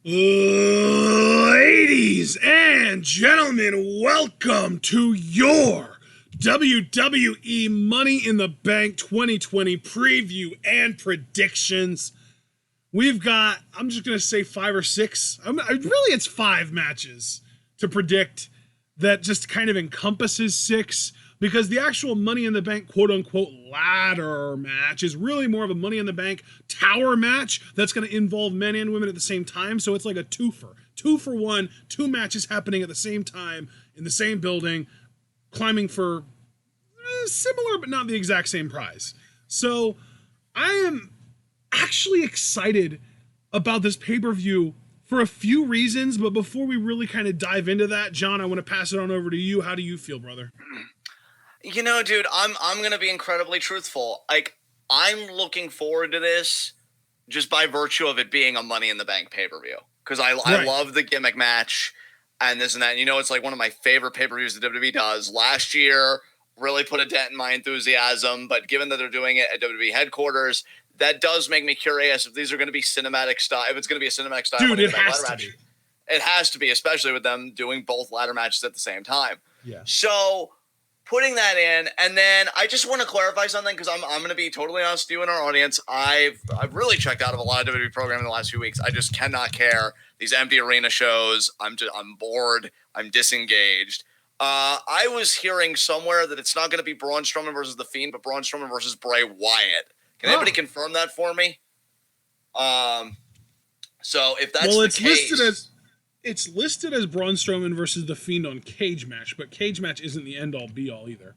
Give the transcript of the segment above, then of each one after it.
Ladies and gentlemen, welcome to your WWE Money in the Bank 2020 preview and predictions. We've got, I'm just going to say 5 or 6. Really, it's 5 matches to predict that just kind of encompasses 6, because the actual Money in the Bank quote-unquote ladder match is really more of a Money in the Bank tower match that's going to involve men and women at the same time. So it's like a twofer. 2 for 1, 2 matches happening at the same time in the same building, climbing for similar but not the exact same prize. So I am actually excited about this pay-per-view for a few reasons, but before we really kind of dive into that, John, I want to pass it on over to you. How do you feel, brother? You know, dude, I'm gonna be incredibly truthful. Like, I'm looking forward to this just by virtue of it being a Money in the Bank pay-per-view, because I love the gimmick match and this and that. And, you know, it's like one of my favorite pay-per-views that WWE does. Last year really put a dent in my enthusiasm, but given that they're doing it at WWE headquarters, that does make me curious if these are going to be cinematic style. If it's going to be a cinematic style, dude, it has to be. It has to be, especially with them doing both ladder matches at the same time. Yeah. So putting that in, and then I just want to clarify something, because I'm going to be totally honest with you and our audience. I've really checked out of a lot of WWE programming in the last few weeks. I just cannot care. These empty arena shows, I'm bored. I'm disengaged. I was hearing somewhere that it's not going to be Braun Strowman versus The Fiend, but Braun Strowman versus Bray Wyatt. Can anybody confirm that for me? So if that's the case, it's listed as Braun Strowman versus The Fiend on Cage Match, but Cage Match isn't the end-all be-all either.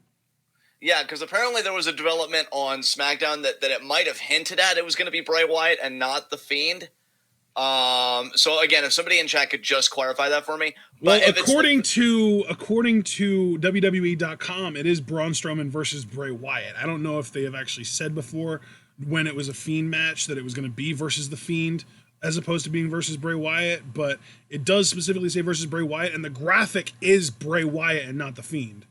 Yeah, because apparently there was a development on SmackDown that it might have hinted at it was going to be Bray Wyatt and not The Fiend. So again, if somebody in chat could just clarify that for me. But well, according to WWE.com, it is Braun Strowman versus Bray Wyatt. I don't know if they have actually said before when it was a Fiend match that it was going to be versus The Fiend, as opposed to being versus Bray Wyatt, but it does specifically say versus Bray Wyatt, and the graphic is Bray Wyatt and not The Fiend.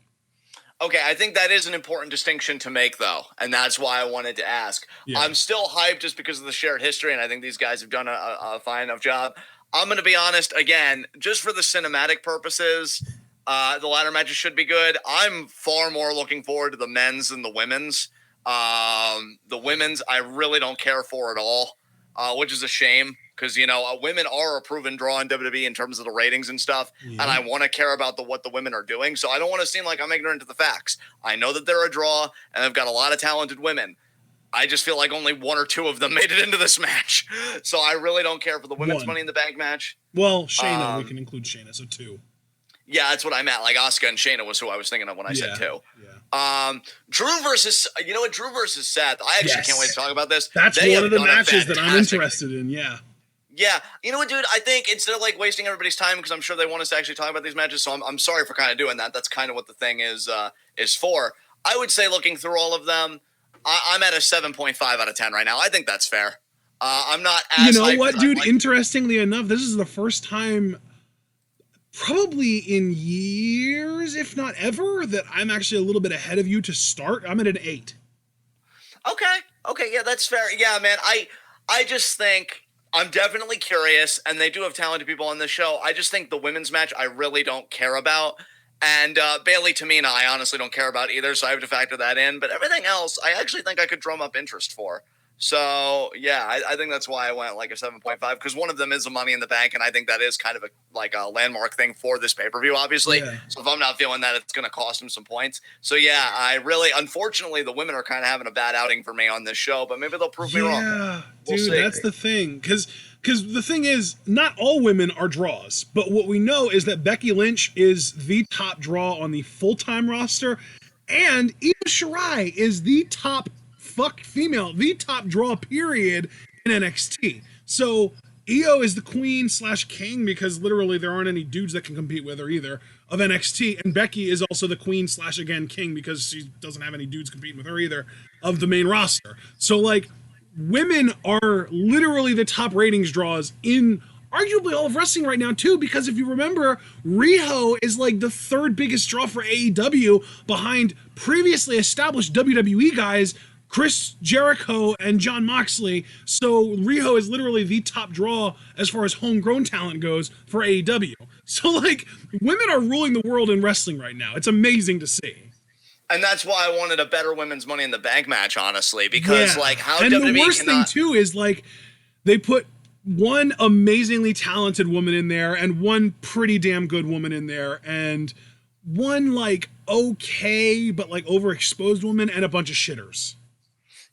Okay, I think that is an important distinction to make, though, and that's why I wanted to ask. Yeah. I'm still hyped just because of the shared history, and I think these guys have done a fine enough job. I'm going to be honest, again, just for the cinematic purposes, the ladder matches should be good. I'm far more looking forward to the men's than the women's. The women's, I really don't care for at all, which is a shame. Because, you know, women are a proven draw in WWE in terms of the ratings and stuff. Yeah. And I want to care about what the women are doing. So I don't want to seem like I'm ignorant to the facts. I know that they're a draw, and they've got a lot of talented women. I just feel like only 1 or 2 of them made it into this match. So I really don't care for the women's Money in the Bank match. Well, Shayna, we can include Shayna, so 2. Yeah, that's what I meant. Like, Asuka and Shayna was who I was thinking of when I said 2. Yeah. Drew versus, you know what, Drew versus Seth. I actually can't wait to talk about this. That's one of the matches that I'm interested in, yeah. Yeah, you know what, dude? I think instead of like wasting everybody's time, because I'm sure they want us to actually talk about these matches, so I'm sorry for kind of doing that. That's kind of what the thing is for. I would say, looking through all of them, I'm at a 7.5 out of 10 right now. I think that's fair. I'm not as. You know what, dude? Interestingly enough, this is the first time, probably in years, if not ever, that I'm actually a little bit ahead of you to start. I'm at an 8. Okay, yeah, that's fair. Yeah, man, I just think. I'm definitely curious, and they do have talented people on this show. I just think the women's match I really don't care about. And Bayley Tamina, I honestly don't care about either, so I have to factor that in. But everything else, I actually think I could drum up interest for. So, yeah, I think that's why I went like a 7.5, because one of them is a Money in the Bank, and I think that is kind of a landmark thing for this pay-per-view, obviously. Yeah. So if I'm not feeling that, it's going to cost him some points. So, yeah, unfortunately, the women are kind of having a bad outing for me on this show, but maybe they'll prove me wrong. Yeah, dude, that's the thing, because the thing is, not all women are draws, but what we know is that Becky Lynch is the top draw on the full-time roster, and Io Shirai is the top the top draw period in NXT. So Io is the queen / king, because literally there aren't any dudes that can compete with her either, of NXT, and Becky is also the queen / again king, because she doesn't have any dudes competing with her either, of the main roster. So like, women are literally the top ratings draws in arguably all of wrestling right now too, because if you remember, Riho is like the 3rd biggest draw for AEW behind previously established WWE guys Chris Jericho and Jon Moxley. So Riho is literally the top draw as far as homegrown talent goes for AEW. So like women are ruling the world in wrestling right now. It's amazing to see. And that's why I wanted a better women's Money in the Bank match, honestly, because like how and WWE the worst thing too is like they put one amazingly talented woman in there and one pretty damn good woman in there and one like okay but like overexposed woman and a bunch of shitters.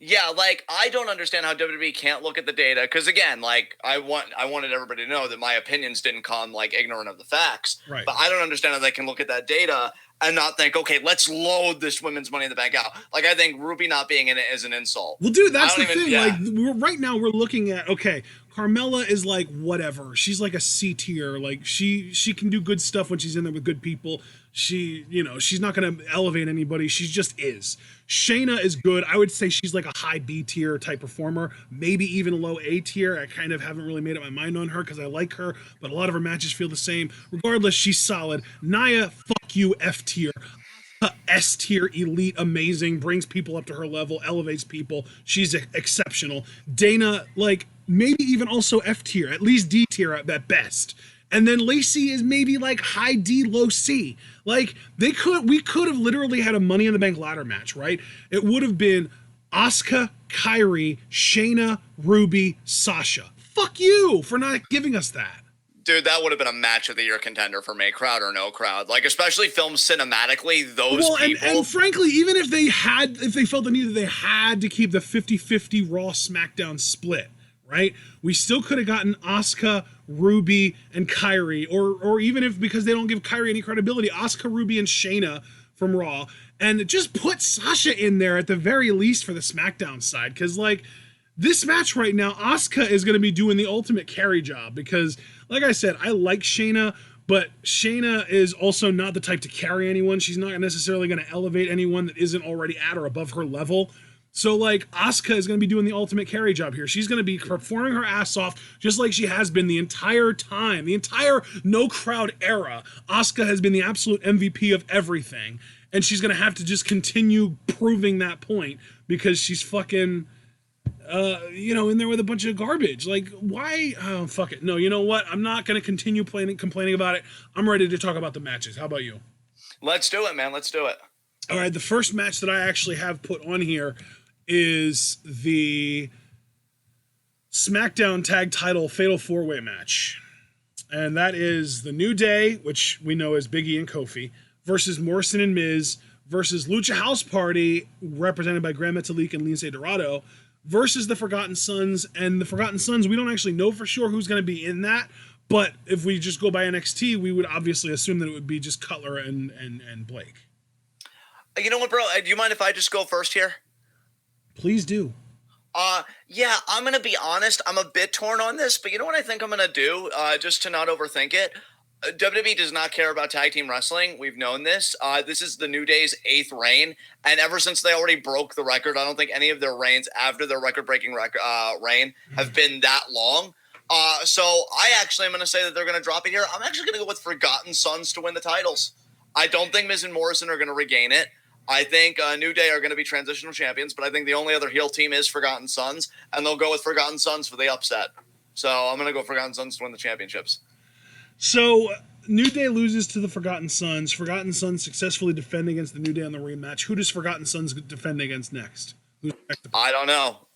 Yeah, like I don't understand how WWE can't look at the data because again, like I wanted everybody to know that my opinions didn't come like ignorant of the facts. Right. But I don't understand how they can look at that data and not think, okay, let's load this women's Money in the Bank out. Like I think Ruby not being in it is an insult. Well, dude, that's the thing. Yeah. Like right now we're looking at okay, Carmella is like whatever. She's like a C tier. Like she can do good stuff when she's in there with good people. She, you know, she's not going to elevate anybody. She just is. Shayna is good. I would say she's like a high B tier type performer, maybe even low A tier. I kind of haven't really made up my mind on her because I like her, but a lot of her matches feel the same. Regardless, she's solid. Nia, fuck you, F tier. S tier, elite, amazing, brings people up to her level, elevates people. She's exceptional. Dana, like maybe even also F tier, at least D tier at best. And then Lacey is maybe like high D, low C. Like we could have literally had a Money in the Bank ladder match, right? It would have been Asuka, Kairi, Shayna, Ruby, Sasha. Fuck you for not giving us that. Dude, that would have been a match of the year contender for me, crowd or no crowd. Like, especially filmed cinematically, those people. And frankly, even if they felt the need that they had to keep the 50-50 Raw SmackDown split, right? We still could have gotten Asuka, Ruby, and Kairi, or even if because they don't give Kairi any credibility, Asuka, Ruby, and Shayna from Raw, and just put Sasha in there at the very least for the SmackDown side, because like this match right now, Asuka is going to be doing the ultimate carry job because, like I said, I like Shayna, but Shayna is also not the type to carry anyone. She's not necessarily going to elevate anyone that isn't already at or above her level. So, like, Asuka is going to be doing the ultimate carry job here. She's going to be performing her ass off just like she has been the entire time. The entire no-crowd era, Asuka has been the absolute MVP of everything. And she's going to have to just continue proving that point because she's fucking, in there with a bunch of garbage. Like, why? Oh, fuck it. No, you know what? I'm not going to continue complaining about it. I'm ready to talk about the matches. How about you? Let's do it, man. Let's do it. All right, the first match that I actually have put on here is the SmackDown Tag Title Fatal 4-Way match. And that is the New Day, which we know as Big E and Kofi, versus Morrison and Miz, versus Lucha House Party, represented by Gran, Metalik, and Lince Dorado, versus the Forgotten Sons. And the Forgotten Sons, we don't actually know for sure who's going to be in that, but if we just go by NXT, we would obviously assume that it would be just Cutler and Blake. You know what, bro? Do you mind if I just go first here? Please do. Yeah, I'm going to be honest. I'm a bit torn on this, but you know what I think I'm going to do, just to not overthink it? WWE does not care about tag team wrestling. We've known this. This is the New Day's 8th reign, and ever since they already broke the record, I don't think any of their reigns after their record-breaking reign have been that long. So I actually am going to say that they're going to drop it here. I'm actually going to go with Forgotten Sons to win the titles. I don't think Miz and Morrison are going to regain it. I think New Day are going to be transitional champions, but I think the only other heel team is Forgotten Sons, and they'll go with Forgotten Sons for the upset. So I'm going to go Forgotten Sons to win the championships. So New Day loses to the Forgotten Sons. Forgotten Sons successfully defend against the New Day on the rematch. Who does Forgotten Sons defend against next? I don't know.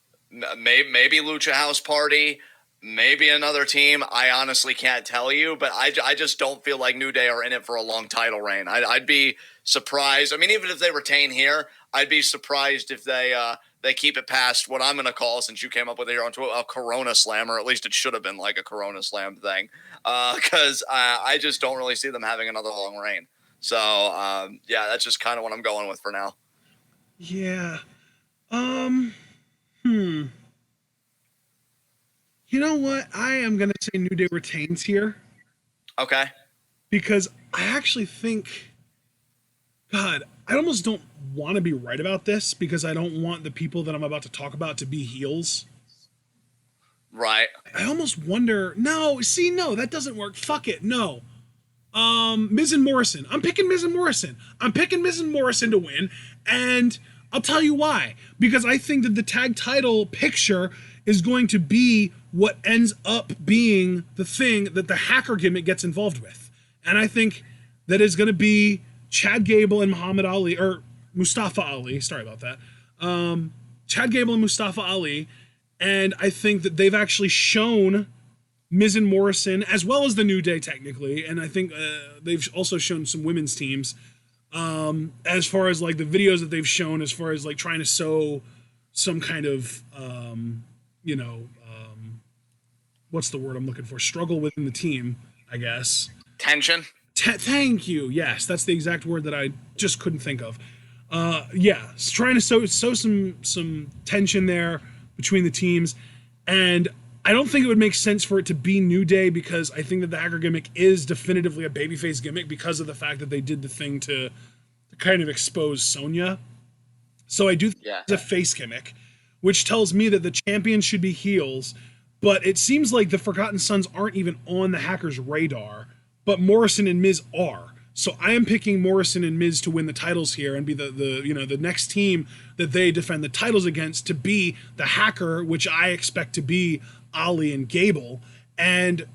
Maybe Lucha House Party. Maybe another team. I honestly can't tell you, but I just don't feel like New Day are in it for a long title reign. I'd be surprised. I mean, even if they retain here, I'd be surprised if they keep it past what I'm going to call, since you came up with it here, onto a Corona Slam, or at least it should have been like a Corona Slam thing, because I just don't really see them having another long reign. So, yeah, that's just kind of what I'm going with for now. Yeah. You know what? I am going to say New Day retains here. Okay. Because I actually think, God, I almost don't want to be right about this because I don't want the people that I'm about to talk about to be heels. Right. I almost wonder, no, that doesn't work. Fuck it. No. Miz and Morrison. I'm picking Miz and Morrison. I'm picking Miz and Morrison to win. And I'll tell you why. Because I think that the tag title picture is going to be what ends up being the thing that the hacker gimmick gets involved with. And I think that is going to be Chad Gable and Muhammad Ali, or Mustafa Ali, sorry about that. Chad Gable and Mustafa Ali. And I think that they've actually shown Miz and Morrison, as well as the New Day technically, and I think they've also shown some women's teams, as far as like the videos that they've shown, as far as like trying to sow some kind of, what's the word I'm looking for? Struggle within the team, I guess. Tension? Thank you. Yes, that's the exact word that I just couldn't think of. It's trying to sow some tension there between the teams, and I don't think it would make sense for it to be New Day, because I think that the hacker gimmick is definitively a babyface gimmick because of the fact that they did the thing to kind of expose Sonya. So I do think it's a face gimmick, which tells me that the champions should be heels, but it seems like the Forgotten Sons aren't even on the hackers' radar, but Morrison and Miz are. So I am picking Morrison and Miz to win the titles here and be the next team that they defend the titles against, to be the hacker, which I expect to be Ali and Gable. And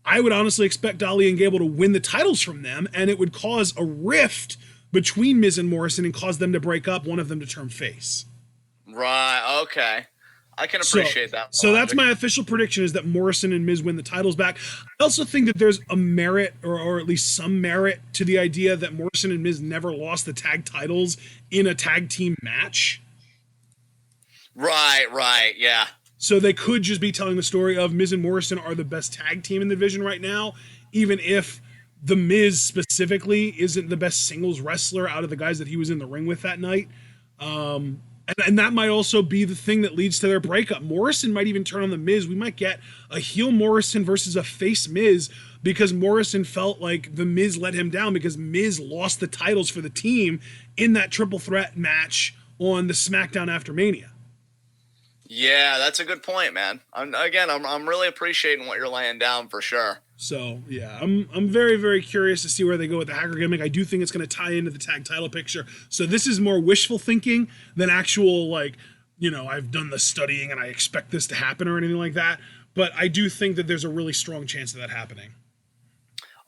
I would honestly expect Ali and Gable to win the titles from them, and it would cause a rift between Miz and Morrison and cause them to break up, one of them to turn face. Right, okay. I can appreciate that. So that's my official prediction, is that Morrison and Miz win the titles back. I also think that there's a merit, or at least some merit, to the idea that Morrison and Miz never lost the tag titles in a tag team match. Right, yeah. So they could just be telling the story of Miz and Morrison are the best tag team in the division right now, even if the Miz specifically isn't the best singles wrestler out of the guys that he was in the ring with that night. And that might also be the thing that leads to their breakup. Morrison might even turn on the Miz. We might get a heel Morrison versus a face Miz, because Morrison felt like the Miz let him down because Miz lost the titles for the team in that triple threat match on the SmackDown after Mania. Yeah, that's a good point, man. I'm really appreciating what you're laying down for sure. So yeah, I'm very, very curious to see where they go with the hacker gimmick. I do think it's going to tie into the tag title picture. So this is more wishful thinking than actual, like, I've done the studying and I expect this to happen or anything like that. But I do think that there's a really strong chance of that happening.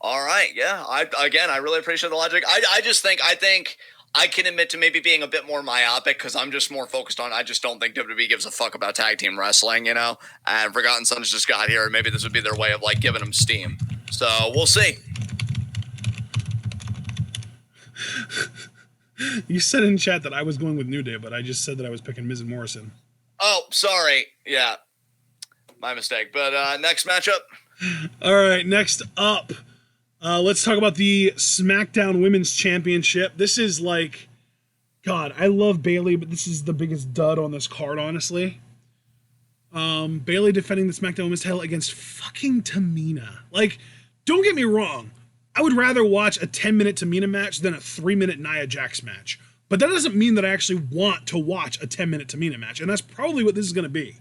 All right, yeah. I really appreciate the logic. I think I can admit to maybe being a bit more myopic, because I'm just more focused on, I just don't think WWE gives a fuck about tag team wrestling, and Forgotten Sons just got here, and maybe this would be their way of like giving them steam. So we'll see. You said in chat that I was going with New Day, but I just said that I was picking Miz and Morrison. Oh, sorry. Yeah, my mistake. But next matchup. All right, next up. Let's talk about the SmackDown Women's Championship. This is like, God, I love Bayley, but this is the biggest dud on this card, honestly. Bayley defending the SmackDown Women's title against fucking Tamina. Like, don't get me wrong. I would rather watch a 10-minute Tamina match than a 3-minute Nia Jax match. But that doesn't mean that I actually want to watch a 10-minute Tamina match, and that's probably what this is going to be.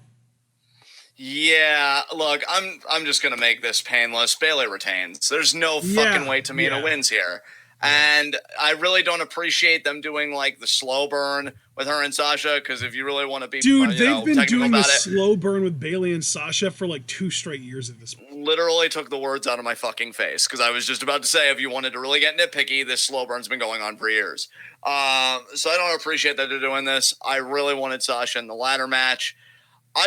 Yeah, look, I'm just gonna make this painless. Bayley retains. There's no fucking way Tamina wins here, and I really don't appreciate them doing like the slow burn with her and Sasha. Because if you really want to be, they've been doing the slow burn with Bayley and Sasha for like 2 straight years at this point. Literally took the words out of my fucking face, because I was just about to say, if you wanted to really get nitpicky, this slow burn's been going on for years. So I don't appreciate that they're doing this. I really wanted Sasha in the ladder match.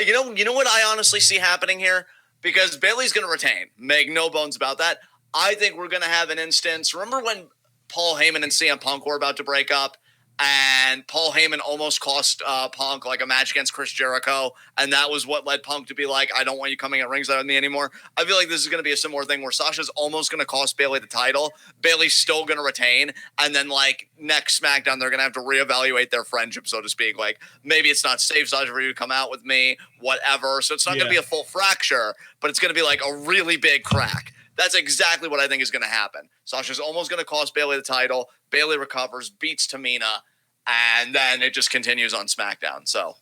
You know what I honestly see happening here? Because Bayley's going to retain. Make no bones about that. I think we're going to have an instance. Remember when Paul Heyman and CM Punk were about to break up? And Paul Heyman almost cost Punk like a match against Chris Jericho. And that was what led Punk to be like, I don't want you coming at ringside with me anymore. I feel like this is going to be a similar thing where Sasha's almost going to cost Bayley the title. Bayley's still going to retain. And then like next SmackDown, they're going to have to reevaluate their friendship, so to speak. Like maybe it's not safe, Sasha, for you to come out with me, whatever. So it's not going to be a full fracture, but it's going to be like a really big crack. That's exactly what I think is going to happen. Sasha's almost going to cost Bayley the title. Bayley recovers, beats Tamina, and then it just continues on SmackDown. So,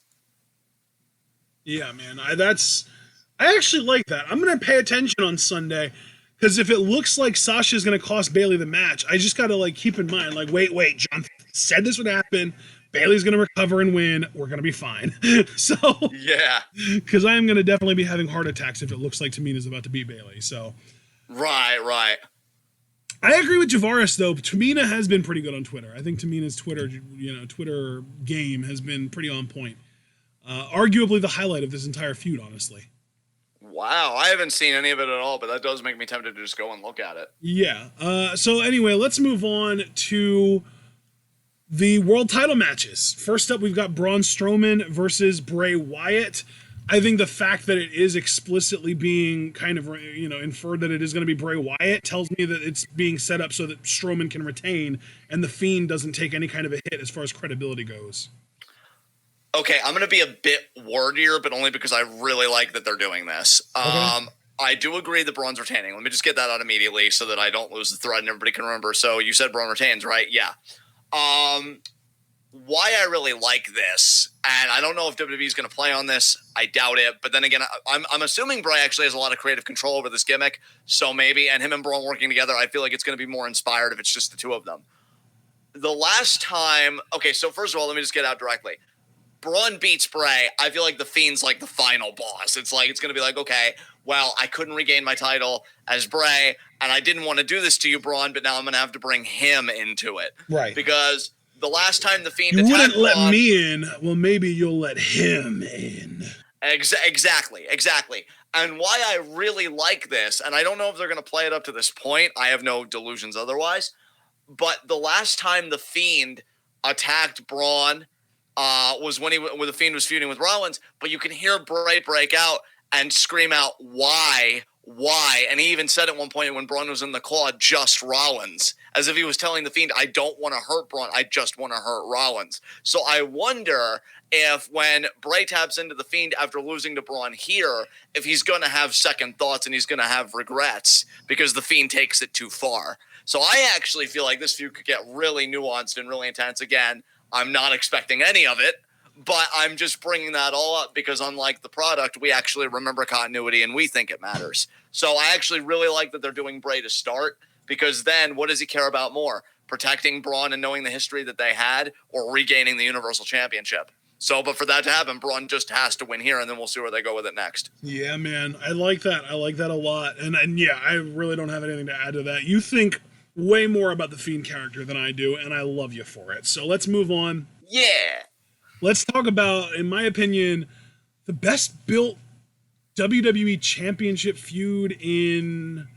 yeah, man, I actually like that. I'm going to pay attention on Sunday, because if it looks like Sasha's going to cost Bayley the match, I just got to like keep in mind, like, wait, said this would happen. Bayley's going to recover and win. We're going to be fine. So, yeah. Because I am going to definitely be having heart attacks if it looks like Tamina's about to beat Bayley. So, right. I agree with Javaris, though. Tamina has been pretty good on Twitter. I think Tamina's Twitter game has been pretty on point. Arguably the highlight of this entire feud, honestly. Wow, I haven't seen any of it at all, but that does make me tempted to just go and look at it. Yeah. So anyway, let's move on to the world title matches. First up, we've got Braun Strowman versus Bray Wyatt. I think the fact that it is explicitly being kind of, inferred that it is going to be Bray Wyatt tells me that it's being set up so that Strowman can retain and the Fiend doesn't take any kind of a hit as far as credibility goes. Okay, I'm going to be a bit wordier, but only because I really like that they're doing this. Okay. I do agree that Braun's retaining. Let me just get that out immediately so that I don't lose the thread and everybody can remember. So you said Braun retains, right? Yeah. Why I really like this, and I don't know if WWE is going to play on this. I doubt it. But then again, I'm assuming Bray actually has a lot of creative control over this gimmick. So maybe, and him and Braun working together, I feel like it's going to be more inspired if it's just the two of them. The last time, okay, so first of all, let me just get out directly. Braun beats Bray. I feel like the Fiend's like the final boss. It's going to be like, okay, well, I couldn't regain my title as Bray, and I didn't want to do this to you, Braun, but now I'm going to have to bring him into it. Right. Because the last time the Fiend attacked Braun... You wouldn't let me in. Well, maybe you'll let him in. Exactly. And why I really like this, and I don't know if they're going to play it up to this point. I have no delusions otherwise. But the last time the Fiend attacked Braun was when the Fiend was feuding with Rollins, but you can hear Bray break out and scream out, why? And he even said at one point when Braun was in the claw, just Rollins, as if he was telling the Fiend, I don't want to hurt Braun, I just want to hurt Rollins. So I wonder if when Bray taps into the Fiend after losing to Braun here, if he's going to have second thoughts and he's going to have regrets because the Fiend takes it too far. So I actually feel like this feud could get really nuanced and really intense again. I'm not expecting any of it, but I'm just bringing that all up because unlike the product, we actually remember continuity and we think it matters. So I actually really like that they're doing Bray to start because then what does he care about more? Protecting Braun and knowing the history that they had or regaining the Universal Championship? So, but for that to happen, Braun just has to win here and then we'll see where they go with it next. Yeah, man. I like that. I like that a lot. And yeah, I really don't have anything to add to that. You think way more about the Fiend character than I do, and I love you for it. So let's move on. Yeah. Let's talk about, in my opinion, the best built WWE Championship feud in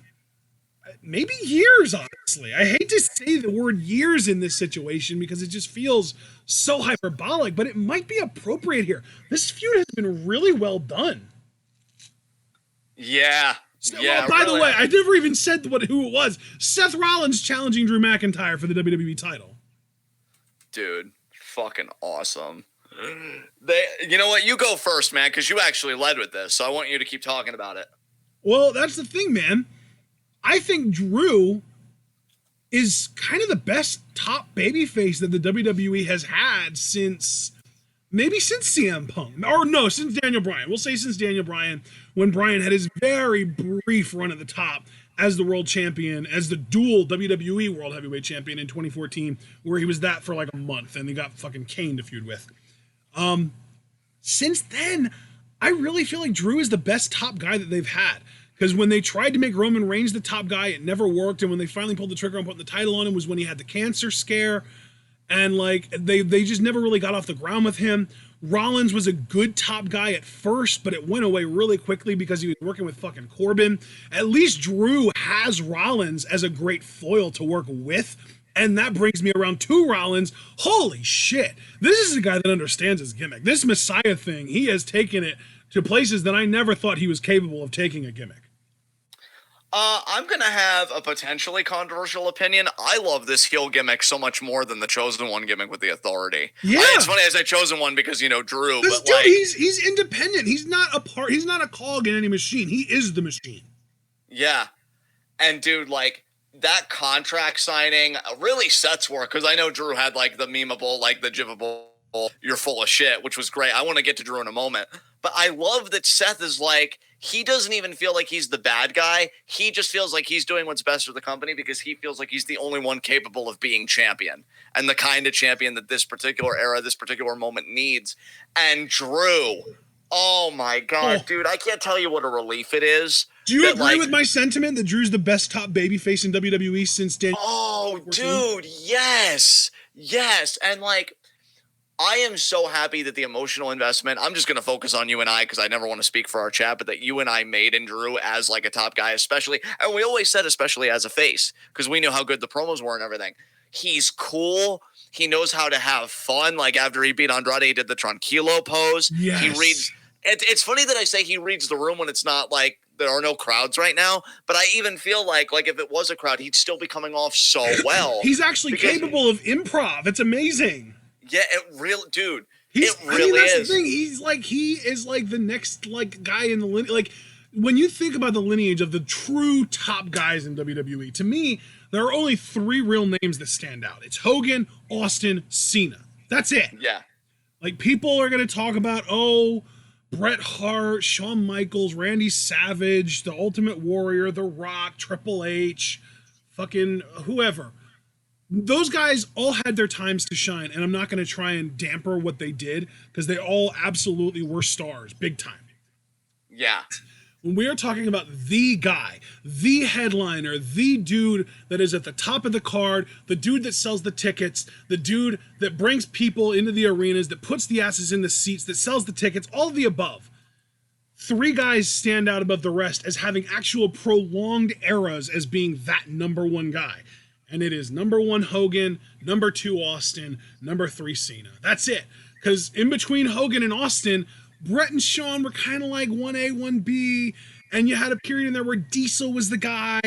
maybe years, honestly. I hate to say the word years in this situation because it just feels so hyperbolic, but it might be appropriate here. This feud has been really well done. Yeah. Yeah, by the way, I never even said who it was. Seth Rollins challenging Drew McIntyre for the WWE title. Dude, fucking awesome. You know what? You go first, man, because you actually led with this, so I want you to keep talking about it. Well, that's the thing, man. I think Drew is kind of the best top babyface that the WWE has had since CM Punk. Or no, since Daniel Bryan. We'll say since Daniel Bryan, when Bryan had his very brief run at the top as the world champion, as the dual WWE World Heavyweight Champion in 2014, where he was that for like a month and he got fucking Kane to feud with. Since then, I really feel like Drew is the best top guy that they've had. Because when they tried to make Roman Reigns the top guy, it never worked. And when they finally pulled the trigger on putting the title on him was when he had the cancer scare. And like they just never really got off the ground with him. Rollins was a good top guy at first, but it went away really quickly because he was working with fucking Corbin. At least Drew has Rollins as a great foil to work with. And that brings me around to Rollins. Holy shit. This is a guy that understands his gimmick. This Messiah thing, he has taken it to places that I never thought he was capable of taking a gimmick. I'm going to have a potentially controversial opinion. I love this heel gimmick so much more than the Chosen One gimmick with the Authority. Yeah. It's funny I say Chosen One because, Drew. This dude, he's independent. He's not a cog in any machine. He is the machine. Yeah. And dude, that contract signing really sets work because I know Drew had the memeable, the gifable, you're full of shit, which was great. I want to get to Drew in a moment. But I love that Seth is he doesn't even feel like he's the bad guy. He just feels like he's doing what's best for the company because he feels like he's the only one capable of being champion and the kind of champion that this particular era, this particular moment needs. And Drew, oh my God, dude, I can't tell you what a relief it is. Do you agree with my sentiment that Drew's the best top babyface in WWE since Daniel? Oh, dude, yes. Yes. And like, I am so happy that the emotional investment, I'm just going to focus on you and I because I never want to speak for our chat, but that you and I made in Drew as like a top guy, especially, and we always said especially as a face because we knew how good the promos were and everything. He's cool. He knows how to have fun. Like after he beat Andrade, he did the Tranquilo pose. Yes. He reads. It's funny that I say he reads the room when it's not like there are no crowds right now, but I even feel like if it was a crowd, he'd still be coming off so well. He's actually capable of improv. It's amazing. Yeah, it really, dude. That's the thing. He is like the next like guy in the lineage. Like when you think about the lineage of the true top guys in WWE, to me, there are only 3 real names that stand out. It's Hogan, Austin, Cena. That's it. Yeah. Like people are gonna talk about Bret Hart, Shawn Michaels, Randy Savage, The Ultimate Warrior, The Rock, Triple H, fucking whoever. Those guys all had their times to shine, and I'm not going to try and damper what they did because they all absolutely were stars, big time. Yeah. When we are talking about the guy, the headliner, the dude that is at the top of the card, the dude that sells the tickets, the dude that brings people into the arenas, that puts the asses in the seats, that sells the tickets, all of the above. 3 guys stand out above the rest as having actual prolonged eras as being that number 1 guy. And it is number 1 Hogan, number 2 Austin, number 3 Cena. That's it. Because in between Hogan and Austin, Bret and Shawn were kind of like 1A, 1B, and you had a period in there where Diesel was the guy,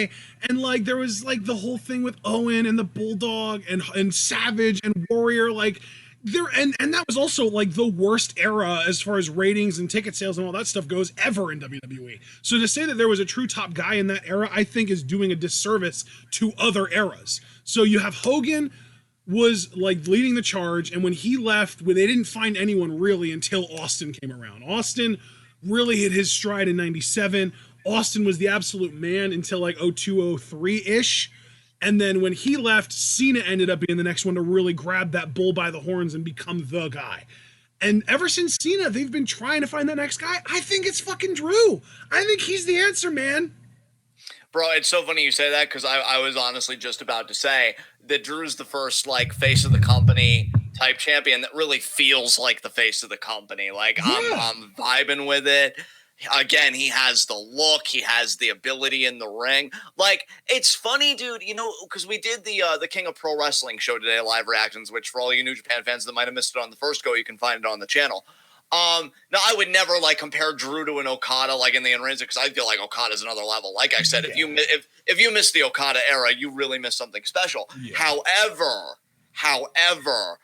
and like there was like the whole thing with Owen and the Bulldog and Savage and Warrior, like there and that was also like the worst era as far as ratings and ticket sales and all that stuff goes ever in WWE. So to say that there was a true top guy in that era, I think is doing a disservice to other eras. So you have Hogan was like leading the charge, and when he left, they didn't find anyone really until Austin came around. Austin really hit his stride in 97. Austin was the absolute man until like 02, 03-ish. And then when he left, Cena ended up being the next one to really grab that bull by the horns and become the guy. And ever since Cena, they've been trying to find that next guy. I think it's fucking Drew. I think he's the answer, man. Bro, it's so funny you say that because I was honestly just about to say that Drew's the first like face of the company type champion that really feels like the face of the company. Like I'm vibing with it. Again, he has the look, he has the ability in the ring. Like, it's funny, dude, you know, because we did the King of Pro Wrestling show today, live reactions, which for all you New Japan fans that might have missed it on the first go, you can find it on the channel. Now I would never like compare Drew to an Okada like in the in-ring because I feel like Okada's another level. Like I said, if you miss the Okada era, you really miss something special. Yeah. However,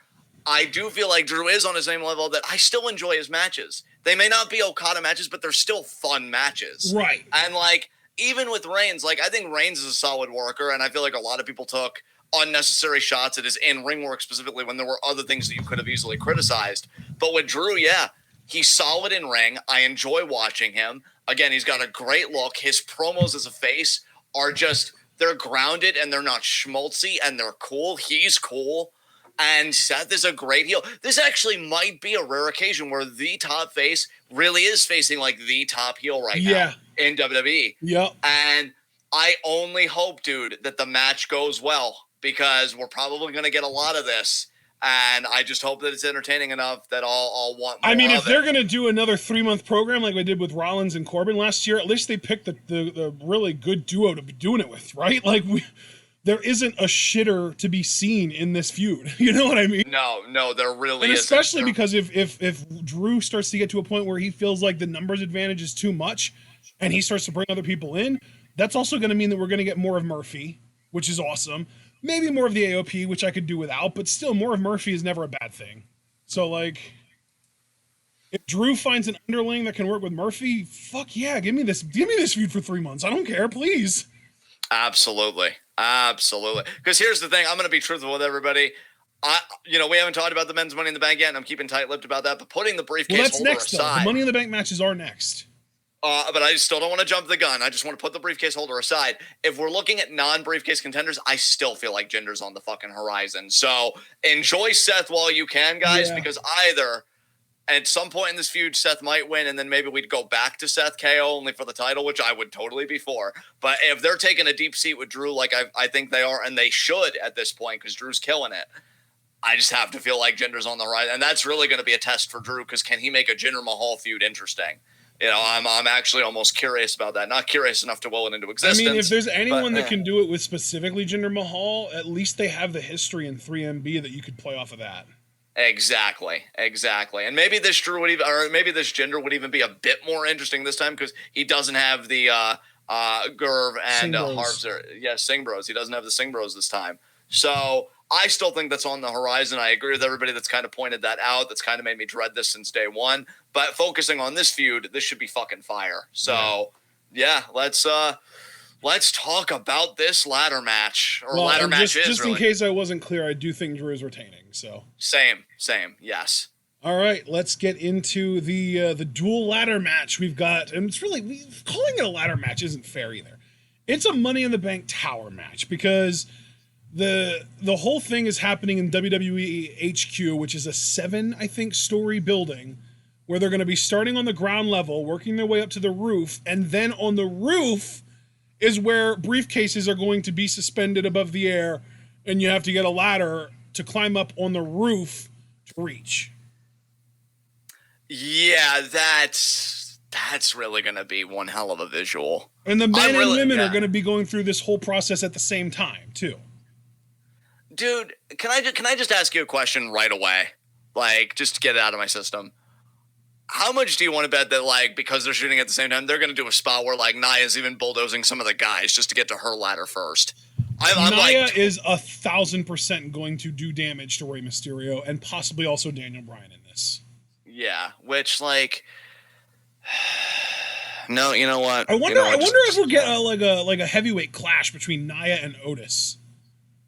I do feel like Drew is on the same level that I still enjoy his matches. They may not be Okada matches, but they're still fun matches. Right. And like even with Reigns, like I think Reigns is a solid worker, and I feel like a lot of people took unnecessary shots at his in-ring work specifically when there were other things that you could have easily criticized. But with Drew, yeah, he's solid in ring. I enjoy watching him. Again, he's got a great look. His promos as a face are just, they're grounded and they're not schmaltzy and they're cool. He's cool. And Seth is a great heel. This actually might be a rare occasion where the top face really is facing like the top heel right now in WWE. Yep. And I only hope, dude, that the match goes well because we're probably going to get a lot of this. And I just hope that it's entertaining enough that I'll want more. I mean, if they're going to do another 3-month program like we did with Rollins and Corbin last year, at least they picked the really good duo to be doing it with, right? Like there isn't a shitter to be seen in this feud. You know what I mean? No, there really isn't. And especially isn't. Because if Drew starts to get to a point where he feels like the numbers advantage is too much and he starts to bring other people in, that's also going to mean that we're going to get more of Murphy, which is awesome. Maybe more of the AOP, which I could do without, but still more of Murphy is never a bad thing. So like, if Drew finds an underling that can work with Murphy, fuck yeah, give me this feud for 3 months. I don't care, please. Absolutely. Because here's the thing, I'm going to be truthful with everybody. We haven't talked about the men's Money in the Bank yet, and I'm keeping tight-lipped about that. But putting the briefcase holder next, aside, the Money in the Bank matches are next. But I still don't want to jump the gun. I just want to put the briefcase holder aside. If we're looking at non-briefcase contenders, I still feel like Jinder's on the fucking horizon. So enjoy Seth while you can, guys, because either at some point in this feud, Seth might win, and then maybe we'd go back to Seth KO only for the title, which I would totally be for. But if they're taking a deep seat with Drew, like I think they are, and they should at this point because Drew's killing it, I just have to feel like Jinder's on the horizon. And that's really going to be a test for Drew because can he make a Jinder Mahal feud interesting? You know, I'm actually almost curious about that. Not curious enough to will it into existence. I mean, if there's anyone that can do it with specifically Jinder Mahal, at least they have the history in 3MB that you could play off of that. Exactly. And maybe this Drew would even, or maybe this Jinder would even be a bit more interesting this time because he doesn't have the Gurv and Harvs. Sing Bros. He doesn't have the Sing Bros this time. So I still think that's on the horizon. I agree with everybody that's kind of pointed that out. That's kind of made me dread this since day one. But focusing on this feud, this should be fucking fire. So, let's talk about this ladder match ladder matches. Just in case I wasn't clear, I do think Drew is retaining. So same, yes. All right, let's get into the dual ladder match we've got, and it's really calling it a ladder match isn't fair either. It's a Money in the Bank tower match because the whole thing is happening in WWE HQ, which is a 7, I think, story building where they're going to be starting on the ground level, working their way up to the roof, and then on the roof is where briefcases are going to be suspended above the air, and you have to get a ladder to climb up on the roof to reach. Yeah, that's really going to be one hell of a visual. And the men and women are going to be going through this whole process at the same time, too. Dude, can I just ask you a question right away? Like, just to get it out of my system. How much do you want to bet that, like, because they're shooting at the same time, they're going to do a spot where, like, Nia's even bulldozing some of the guys just to get to her ladder first? Nia is 1,000% going to do damage to Rey Mysterio and possibly also Daniel Bryan in this. Yeah, which, like, no, you know what? I wonder if we'll get a heavyweight clash between Nia and Otis.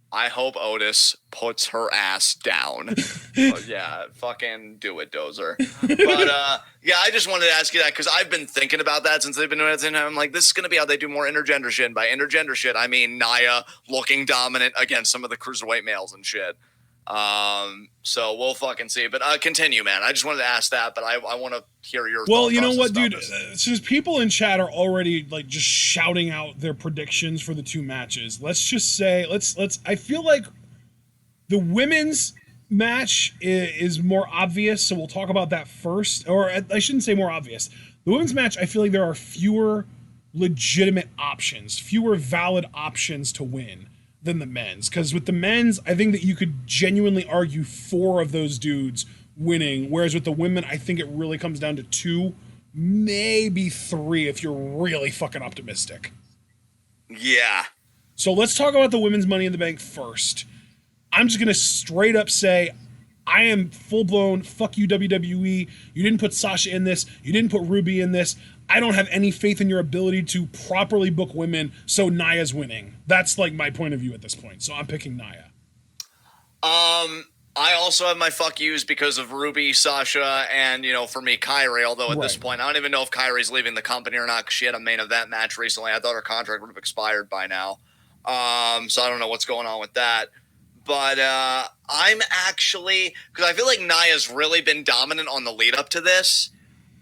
I hope Otis puts her ass down. Yeah, fucking do it, Dozer. But, I just wanted to ask you that because I've been thinking about that since they've been doing it. And I'm like, this is going to be how they do more intergender shit. And by intergender shit, I mean Nia looking dominant against some of the cruiserweight males and shit. So we'll fucking see. But continue, man. I just wanted to ask that, but I want to hear your Well, you know what, dude? Since people in chat are already like just shouting out their predictions for the two matches, let's just say I feel like the women's match is more obvious, so we'll talk about that first. Or I shouldn't say more obvious. The women's match, I feel like there are fewer legitimate options, fewer valid options to win than the men's. Because with the men's, I think that you could genuinely argue 4 of those dudes winning, whereas with the women, I think it really comes down to 2, maybe 3 if you're really fucking optimistic. Yeah. So let's talk about the women's Money in the Bank first. I'm just going to straight up say, I am full-blown, fuck you, WWE. You didn't put Sasha in this. You didn't put Ruby in this. I don't have any faith in your ability to properly book women, so Nia's winning. That's like my point of view at this point. So I'm picking Nia. I also have my fuck yous because of Ruby, Sasha, and, for me, Kairi. Although at this point, I don't even know if Kairi's leaving the company or not because she had a main event match recently. I thought her contract would have expired by now. So I don't know what's going on with that. But I'm actually, because I feel like Nia's really been dominant on the lead up to this.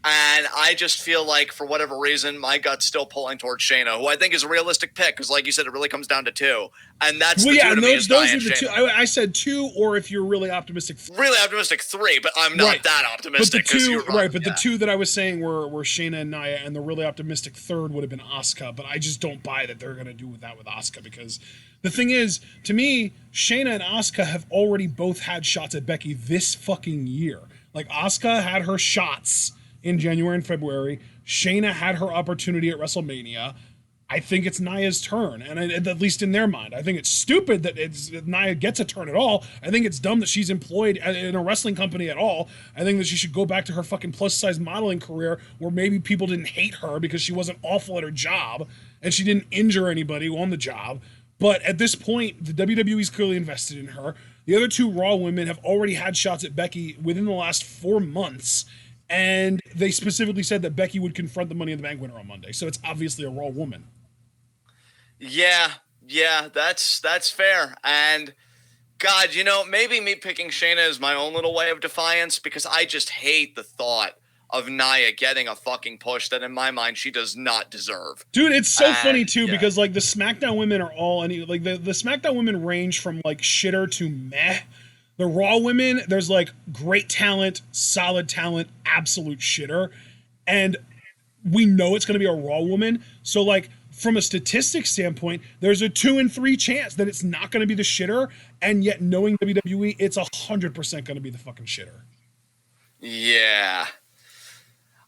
And I just feel like, for whatever reason, my gut's still pulling towards Shayna, who I think is a realistic pick, because like you said, it really comes down to 2. And that's the 2 to me is those are the 2. I said 2, or if you're really optimistic, 3. Really optimistic 3, but I'm not that optimistic. But the 2 that I was saying were Shayna and Nia, and the really optimistic 3rd would have been Asuka, but I just don't buy that they're going to do that with Asuka, because the thing is, to me, Shayna and Asuka have already both had shots at Becky this fucking year. Like, Asuka had her shots in January and February. Shayna had her opportunity at WrestleMania. I think it's Nia's turn, and at least in their mind. I think it's stupid that Nia gets a turn at all. I think it's dumb that she's employed in a wrestling company at all. I think that she should go back to her fucking plus-size modeling career where maybe people didn't hate her because she wasn't awful at her job and she didn't injure anybody on the job. But at this point, the WWE's clearly invested in her. The other 2 Raw women have already had shots at Becky within the last 4 months. And they specifically said that Becky would confront the Money in the Bank winner on Monday. So it's obviously a Raw woman. Yeah, that's fair. And God, maybe me picking Shayna is my own little way of defiance because I just hate the thought of Nia getting a fucking push that in my mind she does not deserve. Dude, it's so funny too because like the SmackDown women are all the SmackDown women range from like shitter to meh. The Raw women, there's like great talent, solid talent, absolute shitter. And we know it's going to be a Raw woman. So like from a statistics standpoint, there's a 2 in 3 chance that it's not going to be the shitter. And yet knowing WWE, it's 100% going to be the fucking shitter. Yeah.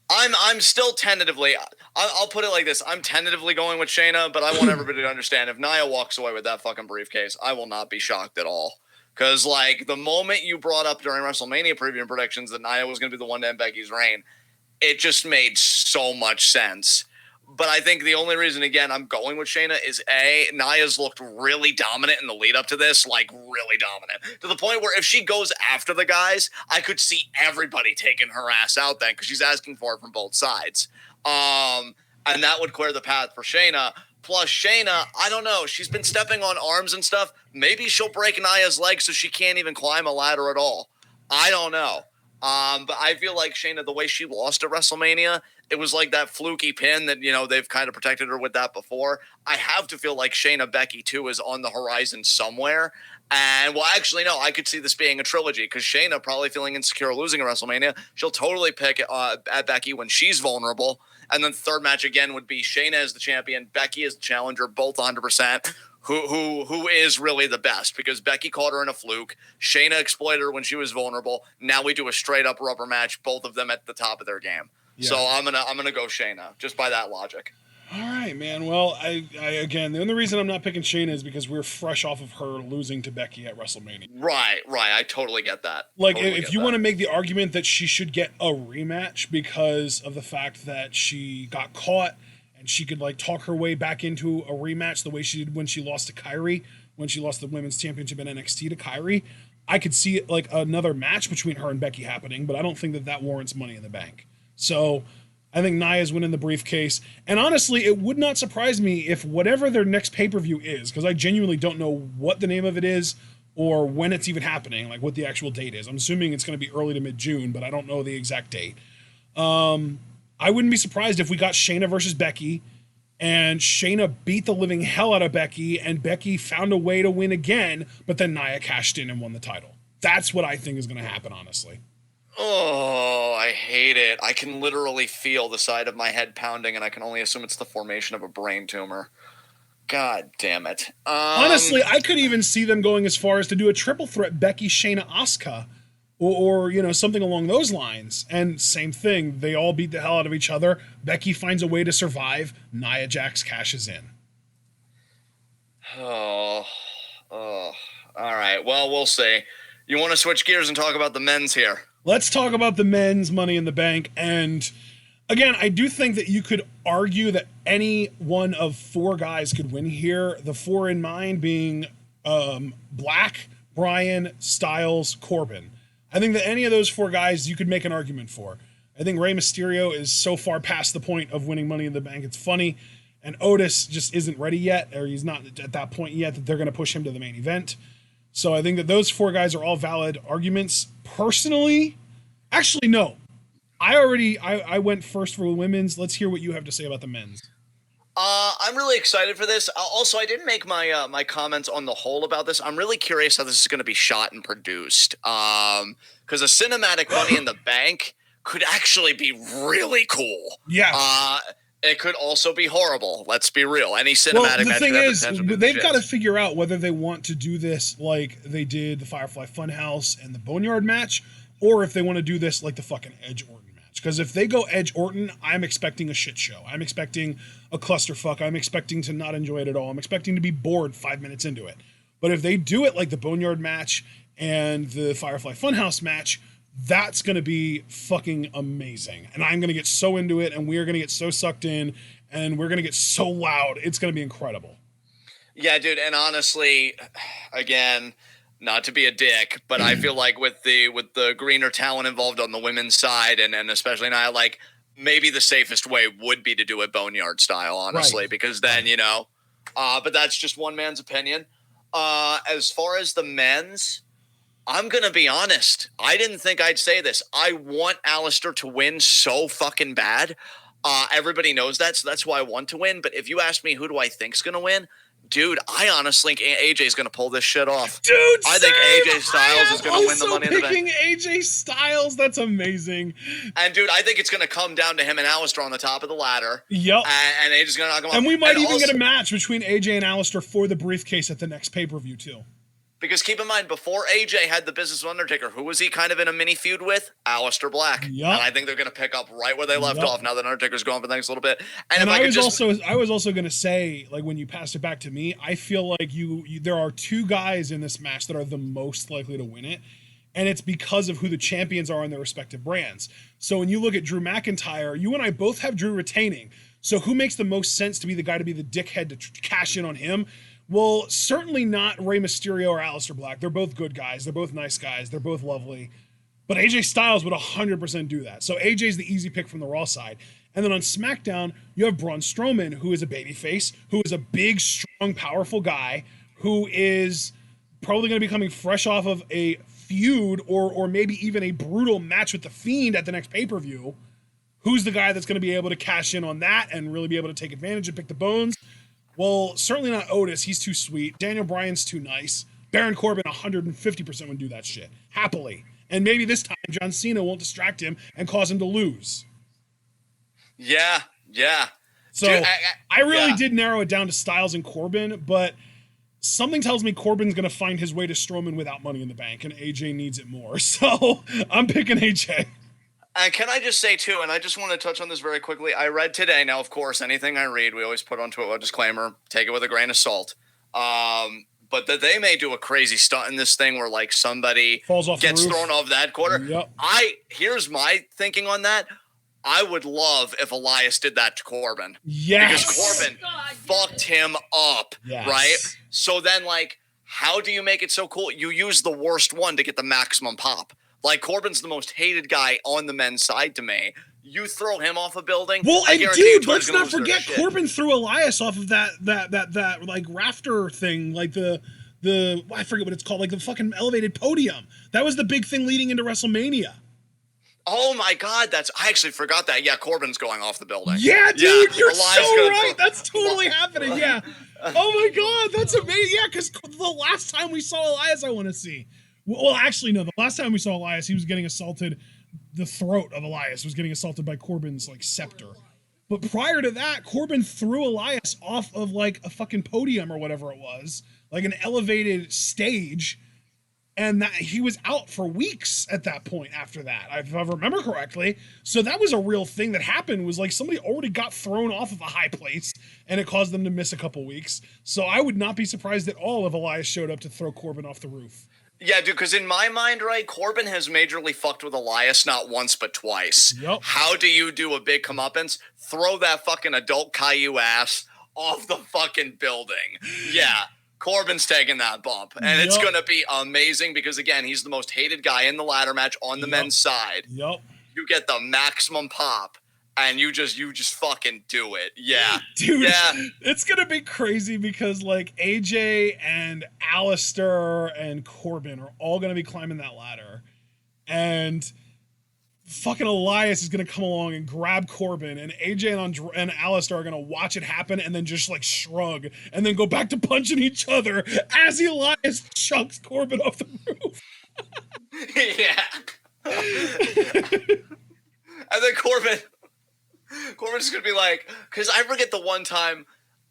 I'm still tentatively, I'll put it like this. I'm tentatively going with Shayna, but I want everybody to understand if Nia walks away with that fucking briefcase, I will not be shocked at all. Because, like, the moment you brought up during WrestleMania preview and predictions that Nia was going to be the one to end Becky's reign, it just made so much sense. But I think the only reason, again, I'm going with Shayna is Nia's looked really dominant in the lead up to this, like really dominant. To the point where if she goes after the guys, I could see everybody taking her ass out then because she's asking for it from both sides. And that would clear the path for Shayna. Plus Shayna, I don't know, she's been stepping on arms and stuff. Maybe she'll break Nia's leg so she can't even climb a ladder at all. I don't know. But I feel like Shayna, the way she lost at WrestleMania, it was like that fluky pin that, they've kind of protected her with that before. I have to feel like Shayna Becky too is on the horizon somewhere. And well, actually, no, I could see this being a trilogy because Shayna probably feeling insecure losing at WrestleMania. She'll totally pick at Becky when she's vulnerable. And then the third match again would be Shayna as the champion, Becky as the challenger, both 100%. Who is really the best because Becky caught her in a fluke. Shayna exploited her when she was vulnerable. Now we do a straight up rubber match, both of them at the top of their game. Yeah. So I'm gonna go Shayna just by that logic. All right, man. Well, I again, the only reason I'm not picking Shayna is because we're fresh off of her losing to Becky at WrestleMania. Right. I totally get that. Like, totally if you want to make the argument that she should get a rematch because of the fact that she got caught and she could like talk her way back into a rematch the way she did when she lost to Kyrie, when she lost the women's championship in NXT to Kyrie, I could see like another match between her and Becky happening, but I don't think that warrants Money in the Bank. So I think Nia's winning the briefcase. And honestly, it would not surprise me if whatever their next pay-per-view is, because I genuinely don't know what the name of it is or when it's even happening, like what the actual date is. I'm assuming it's going to be early to mid-June, but I don't know the exact date. I wouldn't be surprised if we got Shayna versus Becky and Shayna beat the living hell out of Becky and Becky found a way to win again, but then Nia cashed in and won the title. That's what I think is going to happen, honestly. Oh, I hate it. I can literally feel the side of my head pounding, and I can only assume it's the formation of a brain tumor. God damn it. Honestly, I could even see them going as far as to do a triple threat Becky, Shayna, Asuka, or something along those lines. And same thing, they all beat the hell out of each other. Becky finds a way to survive. Nia Jax cashes in. Oh. All right. Well, we'll see. You want to switch gears and talk about the men's here? Let's talk about the men's Money in the Bank. And again, I do think that you could argue that any one of 4 guys could win here. The 4 in mind being Black, Bryan, Styles, Corbin. I think that any of those 4 guys you could make an argument for. I think Rey Mysterio is so far past the point of winning Money in the Bank. It's funny. And Otis just isn't ready yet, or he's not at that point yet that they're going to push him to the main event. So I think that those 4 guys are all valid arguments. Personally, actually, no. I went first for the women's. Let's hear what you have to say about the men's. I'm really excited for this. Also, I didn't make my comments on the whole about this. I'm really curious how this is going to be shot and produced. Because a cinematic Money in the Bank could actually be really cool. Yeah. It could also be horrible. Let's be real. Any cinematic the match thing is, they've got to figure out whether they want to do this like they did the Firefly Funhouse and the Boneyard match, or if they want to do this like the fucking Edge Orton match. Because if they go Edge Orton, I'm expecting a shit show. I'm expecting a clusterfuck. I'm expecting to not enjoy it at all. I'm expecting to be bored 5 minutes into it. But if they do it like the Boneyard match and the Firefly Funhouse match, that's going to be fucking amazing. And I'm going to get so into it, and we are going to get so sucked in, and we're going to get so loud. It's going to be incredible. Yeah, dude. And honestly, again, not to be a dick, but I feel like with the greener talent involved on the women's side, and especially now, like maybe the safest way would be to do it Boneyard style, honestly, because then but that's just one man's opinion. As far as the men's, I'm gonna be honest. I didn't think I'd say this. I want Aleister to win so fucking bad. Everybody knows that, so that's why I want to win. But if you ask me who do I think's gonna win, dude, I honestly think AJ's going to pull this shit off. Dude, I think AJ Styles is going to win the Money in the Bank. picking AJ Styles. That's amazing. And, dude, I think it's going to come down to him and Aleister on the top of the ladder. Yep. And AJ's going to knock him off. And we might even get a match between AJ and Aleister for the briefcase at the next pay-per-view, too. Because keep in mind, before AJ had the business of Undertaker, who was he kind of in a mini feud with? Aleister Black. Yep. And I think they're going to pick up right where they left off now that Undertaker's gone for the next little bit. And I was also going to say, like, when you passed it back to me, I feel like there are two guys in this match that are the most likely to win it. And it's because of who the champions are in their respective brands. So when you look at Drew McIntyre, you and I both have Drew retaining. So who makes the most sense to be the guy to be the dickhead to cash in on him? Well, certainly not Rey Mysterio or Aleister Black. They're both good guys. They're both nice guys. They're both lovely. But AJ Styles would 100% do that. So AJ's the easy pick from the Raw side. And then on SmackDown, you have Braun Strowman, who is a babyface, who is a big, strong, powerful guy, who is probably going to be coming fresh off of a feud or maybe even a brutal match with The Fiend at the next pay-per-view. Who's the guy that's going to be able to cash in on that and really be able to take advantage and pick the bones? Well, certainly not Otis. He's too sweet. Daniel Bryan's too nice. Baron Corbin 150% would do that shit. Happily. And maybe this time John Cena won't distract him and cause him to lose. Yeah. So dude, I really did narrow it down to Styles and Corbin, but something tells me Corbin's going to find his way to Strowman without Money in the Bank, and AJ needs it more. So I'm picking AJ. And can I just say, too, and I just want to touch on this very quickly. I read today, now, of course, anything I read, we always put onto a disclaimer, take it with a grain of salt. But that they may do a crazy stunt in this thing where, like, somebody gets thrown off that quarter. Yep. Here's my thinking on that. I would love if Elias did that to Corbin. Yes. Because Corbin fucked him up, right? So then, like, how do you make it so cool? You use the worst one to get the maximum pop. Like, Corbin's the most hated guy on the men's side to me. You throw him off a building. Well, and dude, let's not forget Corbin threw Elias off of that like rafter thing, like the I forget what it's called, like the fucking elevated podium. That was the big thing leading into WrestleMania. Oh my God, I actually forgot that. Yeah, Corbin's going off the building. Yeah, dude, you're so right. That's totally happening. Yeah. Oh my God, that's amazing. Yeah, because the last time we saw Elias, I want to see. Well, actually, no. The last time we saw Elias, he was getting assaulted. The throat of Elias was getting assaulted by Corbin's like scepter. But prior to that, Corbin threw Elias off of like a fucking podium or whatever it was, like an elevated stage, and that he was out for weeks at that point. After that, if I remember correctly, so that was a real thing that happened. Was like somebody already got thrown off of a high place, and it caused them to miss a couple weeks. So I would not be surprised at all if Elias showed up to throw Corbin off the roof. Yeah, dude, because in my mind, right, Corbin has majorly fucked with Elias not once but twice. Yep. How do you do a big comeuppance? Throw that fucking adult Caillou ass off the fucking building. Yeah, Corbin's taking that bump. And it's going to be amazing because, again, he's the most hated guy in the ladder match on the men's side. Yep. You get the maximum pop. And you just fucking do it. Yeah. Dude, it's going to be crazy because, like, AJ and Aleister and Corbin are all going to be climbing that ladder. And fucking Elias is going to come along and grab Corbin. And AJ and Aleister are going to watch it happen and then just, like, shrug. And then go back to punching each other as Elias chucks Corbin off the roof. Yeah. And then Corbin's going to be like, because I forget the one time,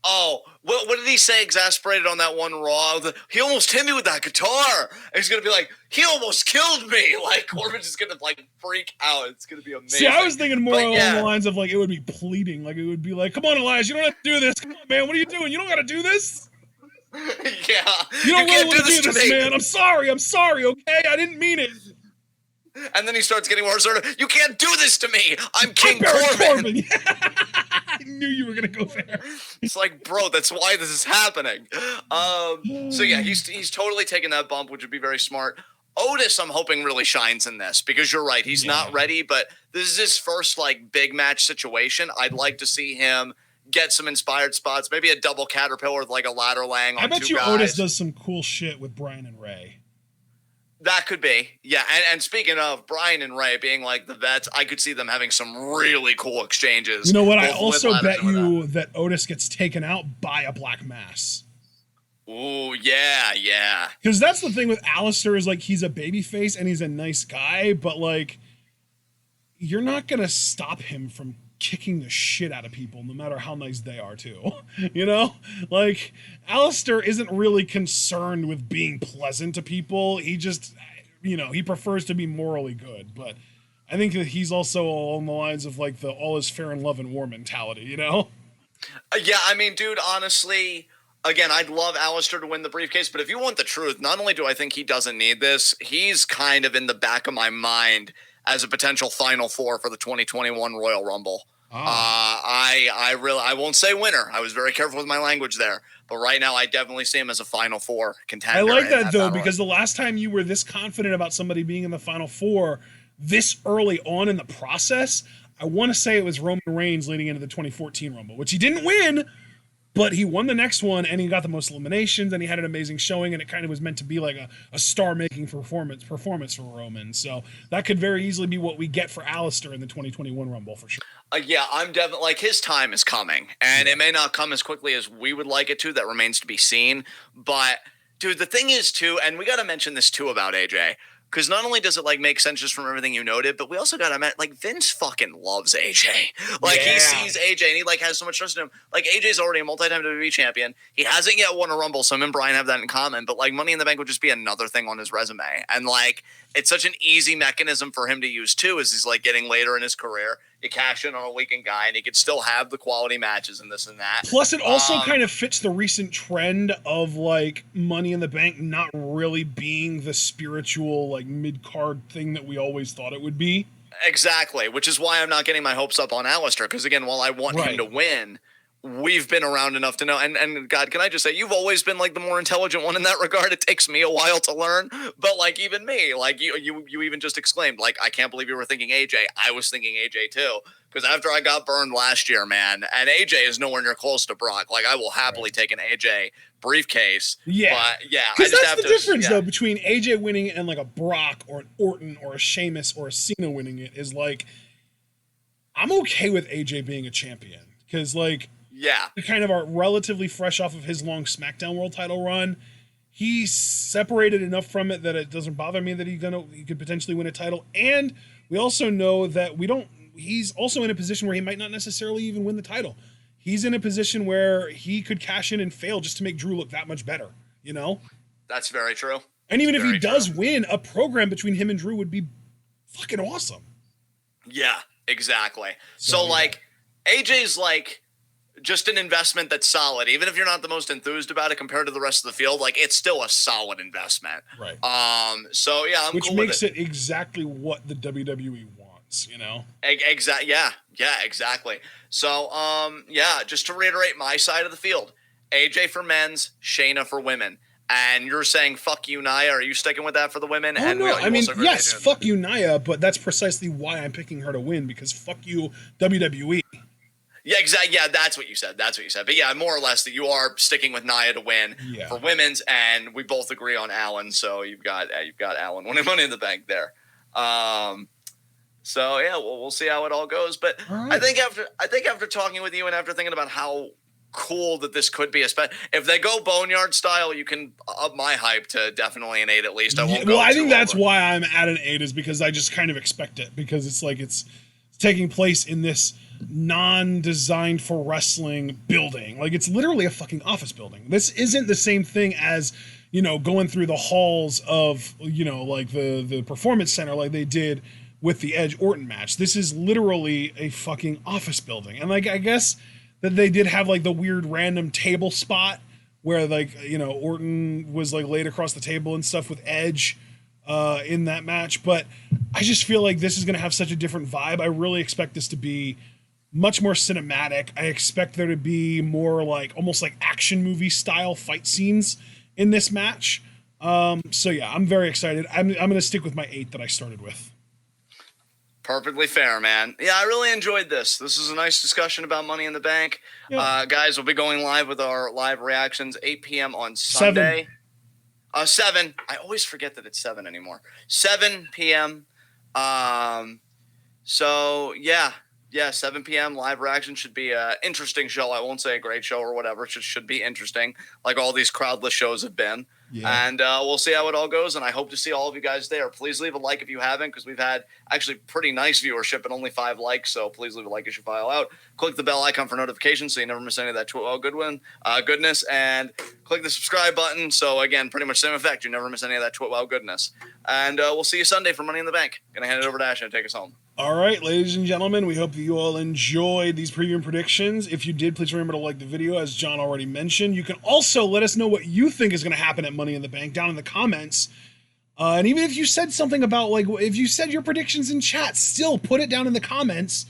what did he say exasperated on that one Raw? He almost hit me with that guitar. And he's going to be like, he almost killed me. Like, Corbin's just going to, like, freak out. It's going to be amazing. See, I was thinking more along the lines of, like, it would be pleading. Like, it would be like, come on, Elias, you don't have to do this. Come on, man, what are you doing? You don't got to do this. Yeah. You don't really want to do this, man. I'm sorry, okay? I didn't mean it. And then he starts getting more assertive. You can't do this to me. I'm King Corbin. knew you were gonna go there. It's like, bro, that's why this is happening. So yeah, he's totally taking that bump, which would be very smart. Otis, I'm hoping, really shines in this because you're right. He's not ready, but this is his first like big match situation. I'd like to see him get some inspired spots, maybe a double caterpillar with like a ladder lang on I bet two you guys. Otis does some cool shit with Bryan and Ray. That could be. Yeah, and speaking of Bryan and Ray being like the vets, I could see them having some really cool exchanges. You know what? I also bet you that Otis gets taken out by a Black Mass. Ooh, yeah. Because that's the thing with Aleister is like he's a babyface and he's a nice guy, but like you're not gonna stop him from kicking the shit out of people, no matter how nice they are too. You know? Like Aleister isn't really concerned with being pleasant to people. He just, you know, he prefers to be morally good. But I think that he's also along the lines of like the all is fair in love and war mentality, you know? Yeah, I mean, dude, honestly, again, I'd love Aleister to win the briefcase, but if you want the truth, not only do I think he doesn't need this, he's kind of in the back of my mind as a potential Final Four for the 2021 Royal Rumble. I won't say winner. I was very careful with my language there, but right now I definitely see him as a Final Four contender. I like that though, because the last time you were this confident about somebody being in the Final Four this early on in the process, I want to say it was Roman Reigns leading into the 2014 Rumble, which he didn't win, but he won the next one and he got the most eliminations and he had an amazing showing and it kind of was meant to be like a star-making performance for Roman. So that could very easily be what we get for Aleister in the 2021 Rumble for sure. Yeah, I'm definitely like his time is coming and it may not come as quickly as we would like it to. That remains to be seen. But dude, the thing is too, and we got to mention this too about AJ. Because not only does it like make sense just from everything you noted, but we also got to like Vince fucking loves AJ. Like he sees AJ and he like has so much trust in him. Like AJ's already a multi-time WWE champion. He hasn't yet won a Rumble, so him and Bryan have that in common. But like Money in the Bank would just be another thing on his resume, and like it's such an easy mechanism for him to use too, as he's like getting later in his career. You cash in on a weakened guy, and he could still have the quality matches and this and that. Plus, it also kind of fits the recent trend of like Money in the Bank not really being the spiritual like mid-card thing that we always thought it would be. Exactly, which is why I'm not getting my hopes up on Aleister. Because again, while I want him to win, we've been around enough to know. And God, can I just say, you've always been like the more intelligent one in that regard. It takes me a while to learn, but like even me, like you even just exclaimed, like, I can't believe you were thinking AJ. I was thinking AJ too. Because after I got burned last year, man, and AJ is nowhere near close to Brock. Like I will happily take an AJ briefcase. Yeah. But yeah. Because that's the difference though between AJ winning it and like a Brock or an Orton or a Sheamus or a Cena winning it is like, I'm okay with AJ being a champion. Because like, we kind of are relatively fresh off of his long SmackDown World Title run. He's separated enough from it that it doesn't bother me that he could potentially win a title. And we also know that he's also in a position where he might not necessarily even win the title. He's in a position where he could cash in and fail just to make Drew look that much better, you know? That's very true. And even if he does win, a program between him and Drew would be fucking awesome. Yeah, exactly. So like, AJ's like just an investment that's solid. Even if you're not the most enthused about it compared to the rest of the field, like it's still a solid investment. Right. So yeah, I'm Which cool makes with it exactly what the WWE wants, you know? Exactly. Yeah, exactly. So, just to reiterate my side of the field, AJ for men's, Shayna for women. And you're saying, fuck you, Nia. Are you sticking with that for the women? Oh, no. I mean, yes, fuck you, Nia, but that's precisely why I'm picking her to win, because fuck you, WWE. Yeah, exactly. Yeah, that's what you said. But yeah, more or less that you are sticking with Nia to win for women's, and we both agree on Allen. So you've got Allen winning Money in the Bank there. So yeah, we'll see how it all goes. But right. I think after talking with you and after thinking about how cool that this could be, especially if they go Boneyard style, you can up my hype to definitely an 8 at least. I think that's why I'm at an 8 is because I just kind of expect it, because it's like it's taking place in this non-designed for wrestling building. Like it's literally a fucking office building. This isn't the same thing as, you know, going through the halls of, you know, like the performance center like they did with the Edge Orton match. This is literally a fucking office building. And like, I guess that they did have like the weird random table spot where like, you know, Orton was like laid across the table and stuff with Edge in that match. But I just feel like this is going to have such a different vibe. I really expect this to be much more cinematic. I expect there to be more like almost like action movie style fight scenes in this match. So yeah, I'm very excited. I'm going to stick with my 8 that I started with. Perfectly fair, man. Yeah, I really enjoyed this. This is a nice discussion about Money in the Bank. Yep. Guys, we'll be going live with our live reactions 8 p.m. on Sunday. 7. I always forget that it's 7 anymore. 7 p.m. So, yeah, 7 p.m. live reaction should be an interesting show. I won't say a great show or whatever. It just should be interesting, like all these crowdless shows have been. Yeah. And we'll see how it all goes, and I hope to see all of you guys there. Please leave a like if you haven't, because we've had actually pretty nice viewership and only 5 likes, so please leave a like as you file out. Click the bell icon for notifications so you never miss any of that goodness, and click the subscribe button, so again, pretty much same effect. You never miss any of that goodness. And we'll see you Sunday for Money in the Bank. Gonna hand it over to Ashley to take us home. All right, ladies and gentlemen, we hope that you all enjoyed these preview and predictions. If you did, please remember to like the video, as John already mentioned. You can also let us know what you think is going to happen at Money in the Bank down in the comments. And even if you said something about, like, if you said your predictions in chat, still put it down in the comments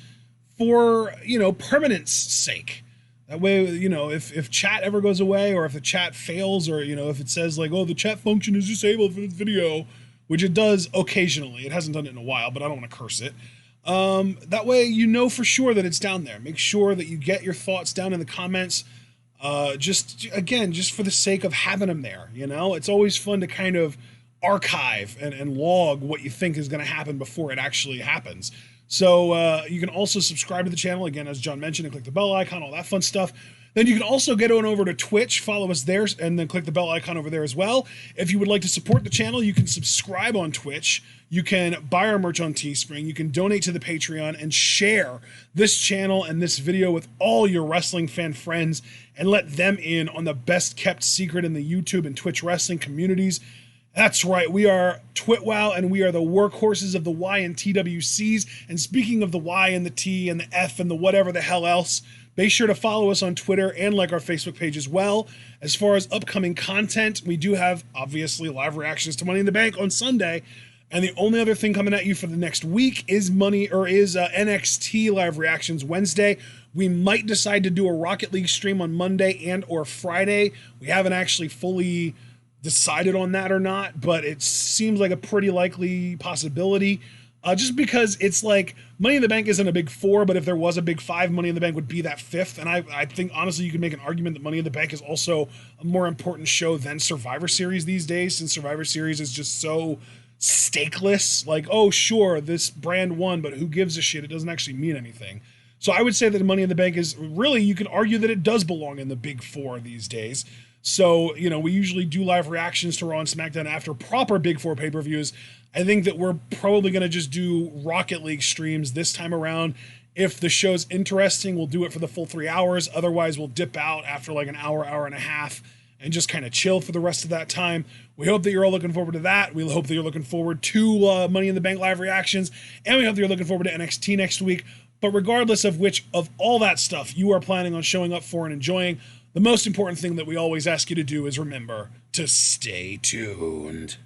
for, permanence sake. That way, if chat ever goes away, or if the chat fails, or, if it says, like, oh, the chat function is disabled for this video, which it does occasionally. It hasn't done it in a while, but I don't want to curse it. That way for sure that it's down there. Make sure that you get your thoughts down in the comments. Just for the sake of having them there, It's always fun to kind of archive and log what you think is going to happen before it actually happens. So you can also subscribe to the channel, again, as John mentioned, and click the bell icon, all that fun stuff. Then you can also get on over to Twitch, follow us there, and then click the bell icon over there as well. If you would like to support the channel, you can subscribe on Twitch. You can buy our merch on Teespring. You can donate to the Patreon and share this channel and this video with all your wrestling fan friends and let them in on the best kept secret in the YouTube and Twitch wrestling communities. That's right, we are TwitWow, and we are the workhorses of the Y and TWCs. And speaking of the Y and the T and the F and the whatever the hell else, be sure to follow us on Twitter and like our Facebook page as well. As far as upcoming content, we do have, obviously, live reactions to Money in the Bank on Sunday. And the only other thing coming at you for the next week is NXT live reactions Wednesday. We might decide to do a Rocket League stream on Monday and or Friday. We haven't actually fully decided on that or not, but it seems like a pretty likely possibility. Just because it's like Money in the Bank isn't a big 4, but if there was a big 5, Money in the Bank would be that 5th. And I think, honestly, you can make an argument that Money in the Bank is also a more important show than Survivor Series these days, since Survivor Series is just so stakeless. Like, oh, sure, this brand won, but who gives a shit? It doesn't actually mean anything. So I would say that Money in the Bank is really, you could argue that it does belong in the big 4 these days. So, we usually do live reactions to Raw and SmackDown after proper Big 4 pay-per-views. I think that we're probably going to just do Rocket League streams this time around. If the show's interesting, we'll do it for the full 3 hours. Otherwise, we'll dip out after like an hour, hour and a half, and just kind of chill for the rest of that time. We hope that you're all looking forward to that. We hope that you're looking forward to Money in the Bank live reactions. And we hope that you're looking forward to NXT next week. But regardless of which of all that stuff you are planning on showing up for and enjoying, the most important thing that we always ask you to do is remember to stay tuned.